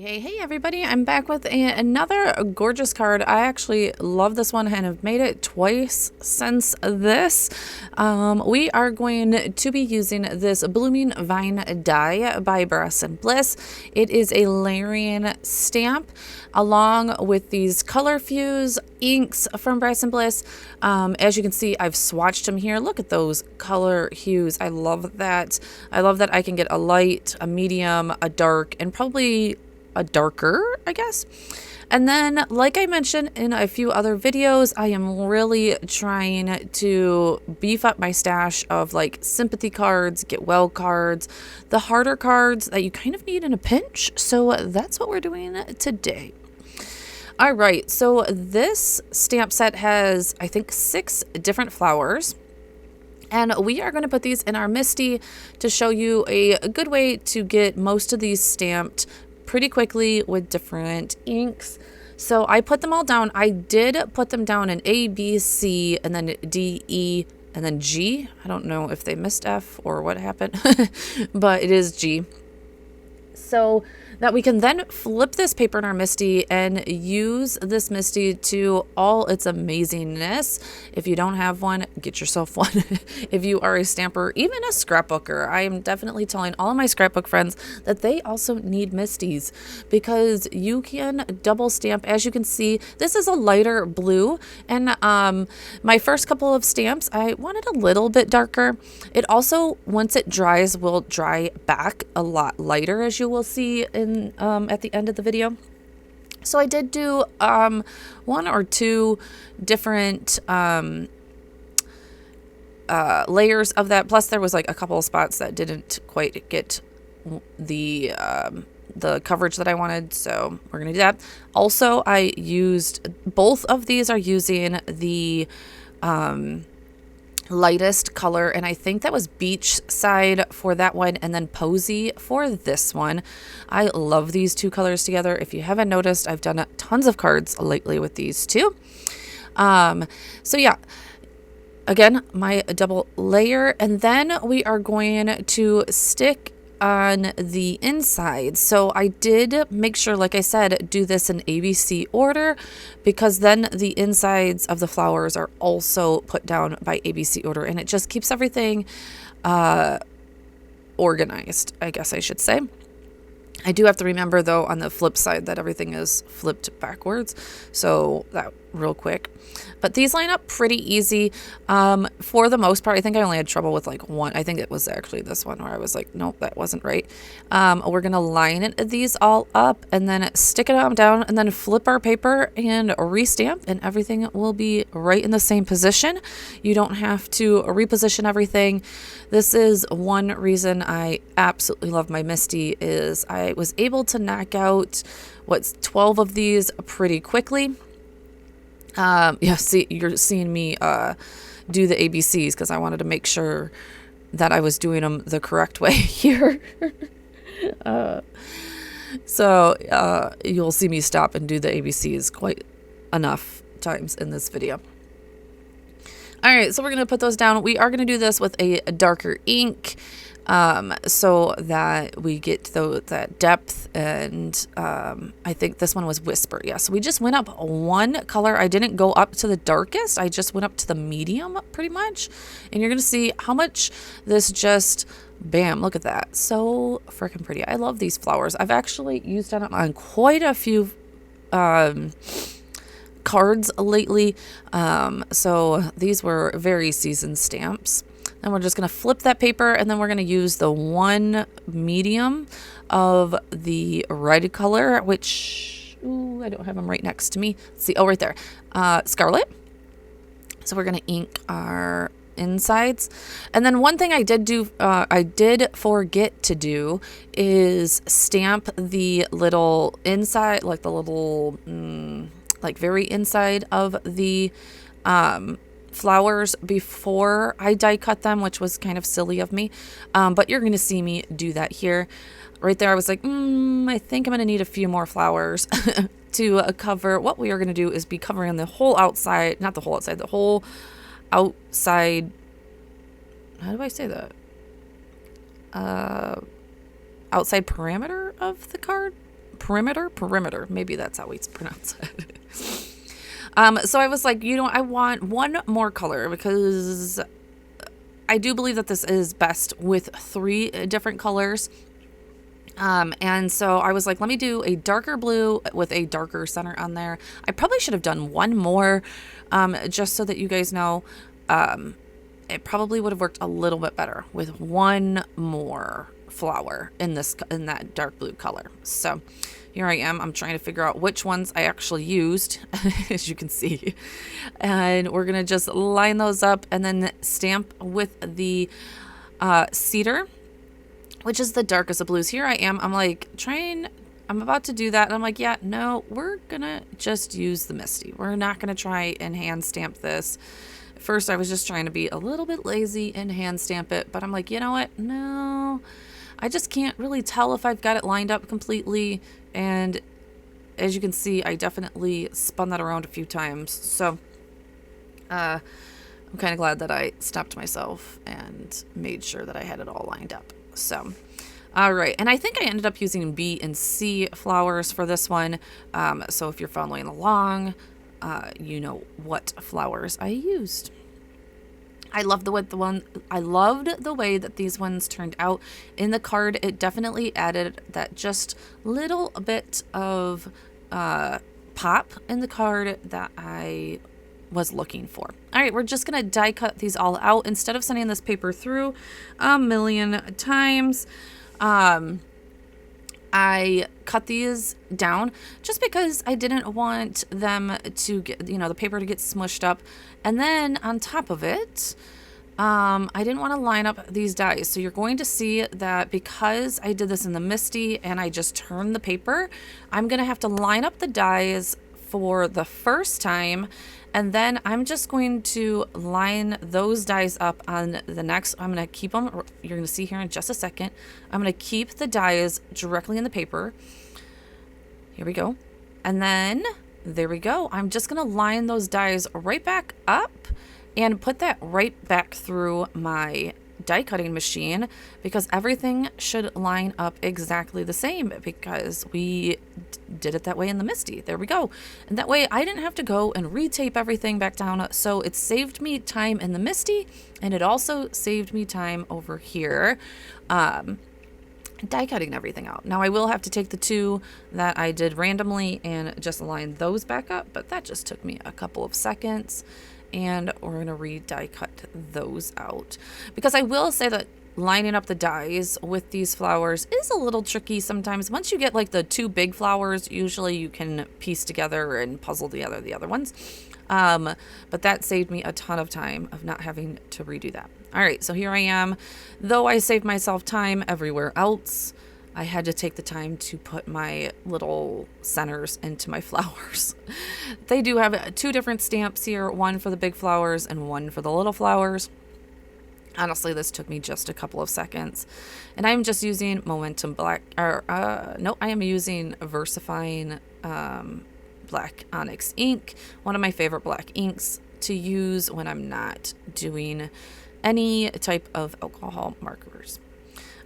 Hey everybody, I'm back with another gorgeous card. I actually love this one and have made it twice since this. We are going to be using this Blooming Vine die by Bliss. It is a layering stamp along with these color fuse inks from Bliss. As you can see, I've swatched them here. Look at those color hues. I love that. I love that I can get a light, a medium, a dark, and probably a darker, I guess. And then, like I mentioned in a few other videos, I am really trying to beef up my stash of like sympathy cards, get well cards, the harder cards that you kind of need in a pinch. So that's what we're doing today. All right, so this stamp set has, I think, 6 different flowers. And we are going to put these in our Misty to show you a good way to get most of these stamped pretty quickly with different inks. So I put them all down. I did put them down in A, B, C, and then D, E, and then G. I don't know if they missed F or what happened, but it is G. So that we can then flip this paper in our Misty and use this Misty to all its amazingness. If you don't have one, get yourself one. If you are a stamper, even a scrapbooker, I am definitely telling all of my scrapbook friends that they also need Misties because you can double stamp. As you can see, this is a lighter blue, and my first couple of stamps, I wanted a little bit darker. It also, once it dries, will dry back a lot lighter, as you will see in at the end of the video. So I did do 1 or 2 different layers of that. Plus there was like a couple of spots that didn't quite get the coverage that I wanted, so we're gonna do that. Also, I used both of these are using the lightest color, and I think that was Beach Side for that one, and then Posy for this one. I love these 2 colors together. If you haven't noticed, I've done tons of cards lately with these 2. So yeah, again, my double layer, and then we are going to stick on the inside. So I did make sure, like I said, do this in ABC order, because then the insides of the flowers are also put down by ABC order, and it just keeps everything organized, I guess I should say. I do have to remember, though, on the flip side that everything is flipped backwards. So that real quick. But these line up pretty easy. For the most part, I think I only had trouble with like one. I think it was actually this one where I was like, nope, that wasn't right. We're going to line these all up and then stick it down and then flip our paper and restamp, and everything will be right in the same position. You don't have to reposition everything. This is one reason I absolutely love my Misty, is I was able to knock out 12 of these pretty quickly. Yeah, see, you're seeing me do the ABCs because I wanted to make sure that I was doing them the correct way here. So you'll see me stop and do the ABCs quite enough times in this video. All right, so we're going to put those down. We are going to do this with a darker ink, so that we get that depth, and I think this one was Whisper. Yeah, so we just went up 1 color. I didn't go up to the darkest. I just went up to the medium pretty much, and you're going to see how much this just, bam, look at that. So freaking pretty. I love these flowers. I've actually used them on quite a few cards lately, so these were very seasoned stamps. And we're just going to flip that paper, and then we're going to use the 1 medium of the red color, which, ooh, I don't have them right next to me. Let's see. Oh, right there. Scarlet. So we're going to ink our insides. And then one thing I did do, I did forget to do, is stamp the little inside, like the little, like very inside of the flowers before I die cut them, which was kind of silly of me, but you're going to see me do that here. Right there I was like, I think I'm going to need a few more flowers to cover. What we are going to do is be covering the whole outside, not the whole outside, the whole outside, how do I say that, outside parameter of the card, perimeter. Maybe that's how we pronounce it. So I was like, I want one more color because I do believe that this is best with 3 different colors. And so I was like, let me do a darker blue with a darker center on there. I probably should have done one more, just so that you guys know, it probably would have worked a little bit better with one more flower in that dark blue color. So here I am. I'm trying to figure out which ones I actually used, as you can see. And we're going to just line those up and then stamp with the cedar, which is the darkest of blues. Here I am. I'm about to do that. And I'm like, yeah, no, we're going to just use the Misty. We're not going to try and hand stamp this. First, I was just trying to be a little bit lazy and hand stamp it. But I'm like, you know what? No, I just can't really tell if I've got it lined up completely. And as you can see, I definitely spun that around a few times. So I'm kind of glad that I stopped myself and made sure that I had it all lined up. So, all right. And I think I ended up using B and C flowers for this one. So if you're following along, you know what flowers I used. I loved the way that these ones turned out in the card. It definitely added that just little bit of pop in the card that I was looking for. All right, we're just gonna die cut these all out instead of sending this paper through a million times. I cut these down just because I didn't want them to get, the paper to get smushed up. And then on top of it, I didn't want to line up these dies. So you're going to see that because I did this in the Misty and I just turned the paper, I'm going to have to line up the dies for the first time. And then I'm just going to line those dies up on the next. I'm going to keep them. You're going to see here in just a second. I'm going to keep the dies directly in the paper. Here we go. And then there we go. I'm just going to line those dies right back up and put that right back through my die cutting machine because everything should line up exactly the same because we did it that way in the Misty. There we go. And that way I didn't have to go and retape everything back down. So it saved me time in the Misty and it also saved me time over here die cutting everything out. Now I will have to take the 2 that I did randomly and just line those back up, but that just took me a couple of seconds. And we're going to re-die cut those out. Because I will say that lining up the dies with these flowers is a little tricky sometimes. Once you get like the 2 big flowers, usually you can piece together and puzzle together the other ones. But that saved me a ton of time of not having to redo that. All right, so here I am. Though I saved myself time everywhere else, I had to take the time to put my little centers into my flowers. They do have 2 different stamps here, one for the big flowers and one for the little flowers. Honestly, this took me just a couple of seconds. And I'm just using Momentum Black, I am using Versifying Black Onyx ink, one of my favorite black inks to use when I'm not doing any type of alcohol markers.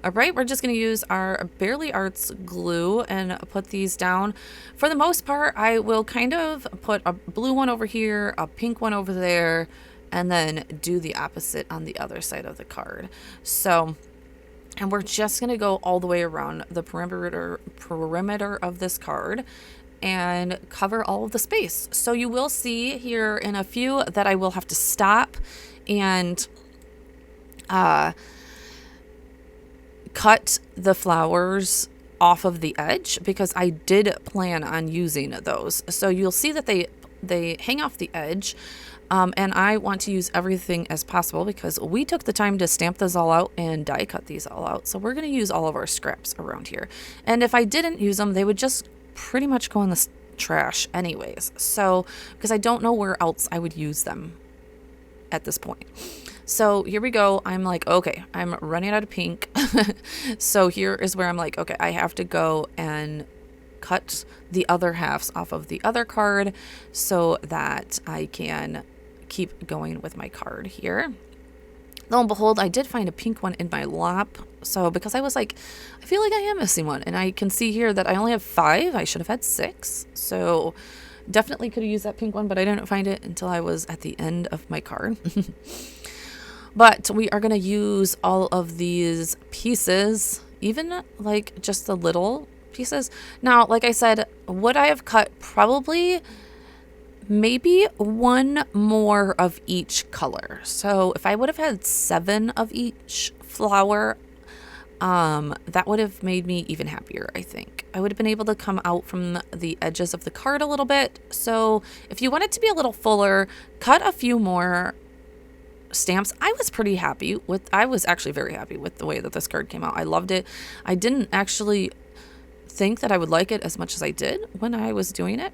All right, we're just going to use our Barely Arts glue and put these down. For the most part, I will kind of put a blue one over here, a pink one over there, and then do the opposite on the other side of the card. So, and we're just going to go all the way around the perimeter of this card and cover all of the space. So you will see here in a few that I will have to stop and cut the flowers off of the edge because I did plan on using those. So you'll see that they hang off the edge. And I want to use everything as possible because we took the time to stamp this all out and die cut these all out. So we're going to use all of our scraps around here. And if I didn't use them, they would just pretty much go in the trash anyways. So, because I don't know where else I would use them at this point. So here we go. I'm like, okay, I'm running out of pink. So here is where I'm like, okay, I have to go and cut the other halves off of the other card so that I can keep going with my card here. Lo and behold, I did find a pink one in my lap. So because I was like, I feel like I am missing one. And I can see here that I only have 5. I should have had 6. So definitely could have used that pink one, but I didn't find it until I was at the end of my card. But we are going to use all of these pieces, even like just the little pieces. Now, like I said, would I have cut probably maybe 1 more of each color? So if I would have had 7 of each flower, that would have made me even happier, I think. I would have been able to come out from the edges of the card a little bit. So if you want it to be a little fuller, cut a few more stamps. I was actually very happy with the way that this card came out. I loved it. I didn't actually think that I would like it as much as I did when I was doing it.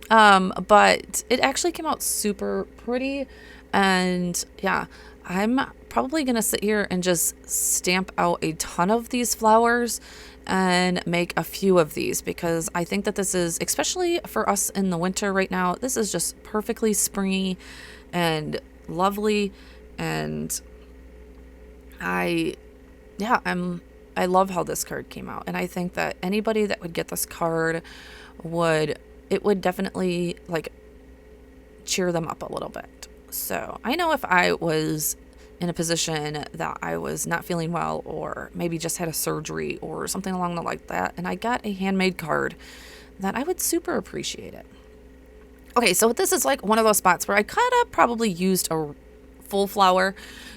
But it actually came out super pretty. And yeah, I'm probably going to sit here and just stamp out a ton of these flowers and make a few of these, because I think that this is, especially for us in the winter right now, this is just perfectly springy and lovely. And I love how this card came out. And I think that anybody that would get this card would definitely like cheer them up a little bit. So I know if I was in a position that I was not feeling well, or maybe just had a surgery or something along the like that, and I got a handmade card, that I would super appreciate it. Okay, so this is like one of those spots where I kind of probably used a full flower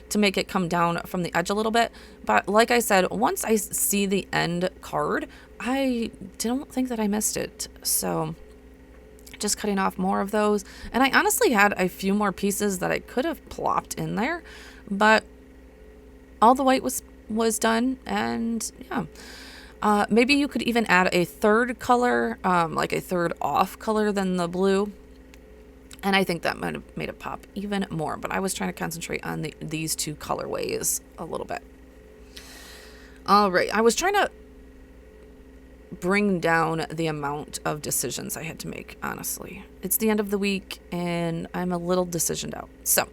to make it come down from the edge a little bit. But like I said, once I see the end card, I don't think that I missed it. So just cutting off more of those. And I honestly had a few more pieces that I could have plopped in there, but all the white was done. And yeah, maybe you could even add a third color, like a third off color than the blue. And I think that might have made it pop even more. But I was trying to concentrate on these 2 colorways a little bit. All right. I was trying to bring down the amount of decisions I had to make, honestly. It's the end of the week, and I'm a little decisioned out. So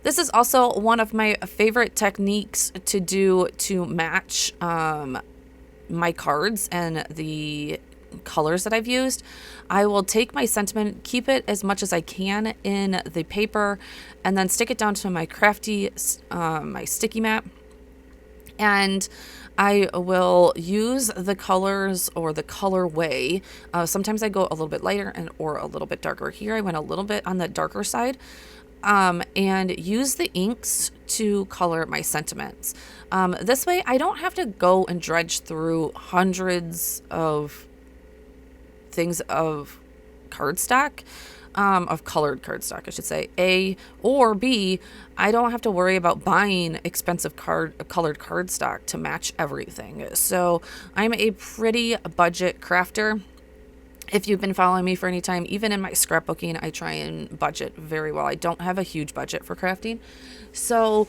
this is also one of my favorite techniques to do to match my cards and the colors that I've used. I will take my sentiment, keep it as much as I can in the paper, and then stick it down to my crafty, my sticky mat. And I will use the colors or the colorway. Sometimes I go a little bit lighter or a little bit darker. Here I went a little bit on the darker side. And use the inks to color my sentiments. This way I don't have to go and dredge through hundreds of things of cardstock, of colored cardstock, I should say, A or B. I don't have to worry about buying expensive colored cardstock to match everything. So I'm a pretty budget crafter. If you've been following me for any time, even in my scrapbooking, I try and budget very well. I don't have a huge budget for crafting, so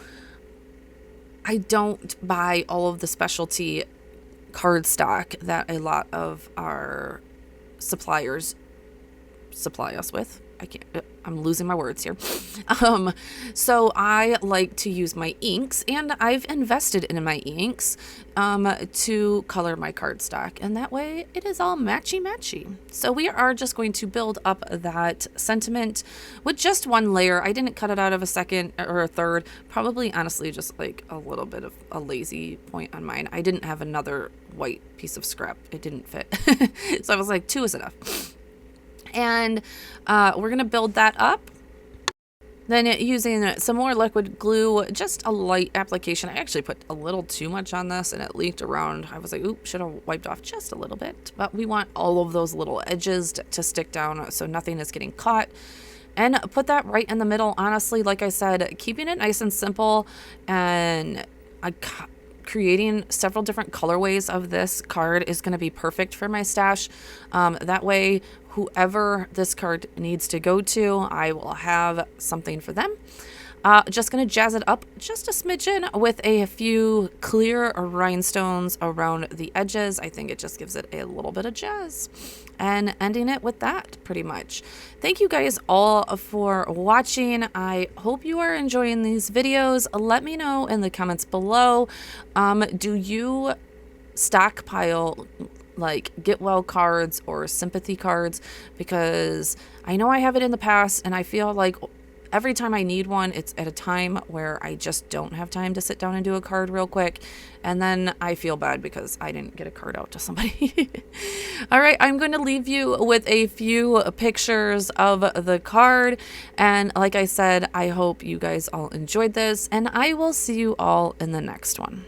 I don't buy all of the specialty cardstock that a lot of our suppliers supply us with. I'm losing my words here. So I like to use my inks, and I've invested in my inks to color my cardstock, and that way it is all matchy. So we are just going to build up that sentiment with just 1 layer. I didn't cut it out of a second or a third, probably honestly just like a little bit of a lazy point on mine. I didn't have another white piece of scrap. It didn't fit. So I was like, 2 is enough. And we're going to build that up. Then using some more liquid glue, just a light application. I actually put a little too much on this and it leaked around. I was like, oop, should have wiped off just a little bit. But we want all of those little edges to stick down so nothing is getting caught. And put that right in the middle. Honestly, like I said, keeping it nice and simple, and creating several different colorways of this card is going to be perfect for my stash. That way, whoever this card needs to go to, I will have something for them. Just going to jazz it up just a smidgen with a few clear rhinestones around the edges. I think it just gives it a little bit of jazz. And ending it with that, pretty much. Thank you guys all for watching. I hope you are enjoying these videos. Let me know in the comments below. Do you stockpile like get well cards or sympathy cards? Because I know I have it in the past, and I feel like every time I need one, it's at a time where I just don't have time to sit down and do a card real quick. And then I feel bad because I didn't get a card out to somebody. All right, I'm going to leave you with a few pictures of the card. And like I said, I hope you guys all enjoyed this, and I will see you all in the next one.